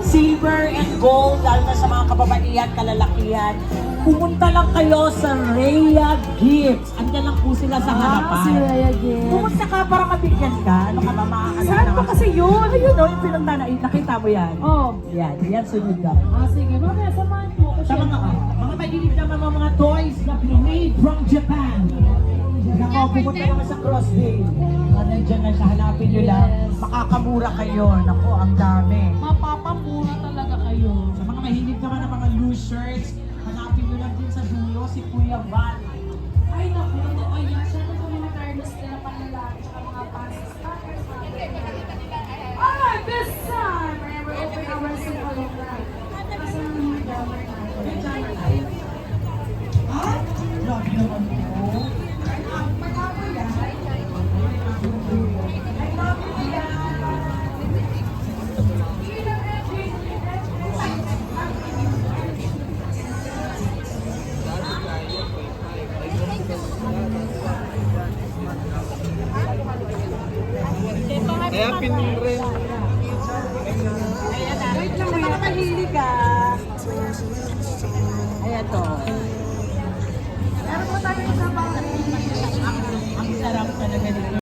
silver and gold, lalo na sa mga kababaihan, kalalakihan, pumunta lang kayo sa Rhea Gifts. Andiyan lang po sila sa harapan. Si Rhea Gifts. Pumunta ka para mabigyan ka. Ano ka ba makakagana? Saan ba kasi yun? Ayun o, yung pinunta na, nakita mo yan. Oh. Yan sunod ka. Sige, mamaya samahan mo ko Sa mga mahilig naman mga toys na made from Japan. Nako, pumunta naman sa Crossdale. Nandiyan na siya, hanapin nyo lang. Makakamura kayo. Nako, ang dami. Mapapamura talaga kayo. Sa mga mahilig naman ng mga loose shirts, hanapin nyo lang din sa dulo si Kuya Van. Ay, naku, totoo yan. Siyempre sa mga Carlos na panlalaki, tsaka mga passes, packers, Alright, this time, we're opening our simple of life. Kasi ang mga jammer natin. May jammer tayo. Ha? Grabe naman po. Kaya pinrin. Ayan na. Wait lang, mga mahilig ka. Ayan to. Meron po tayo isa pang Ang sarap talaga nito.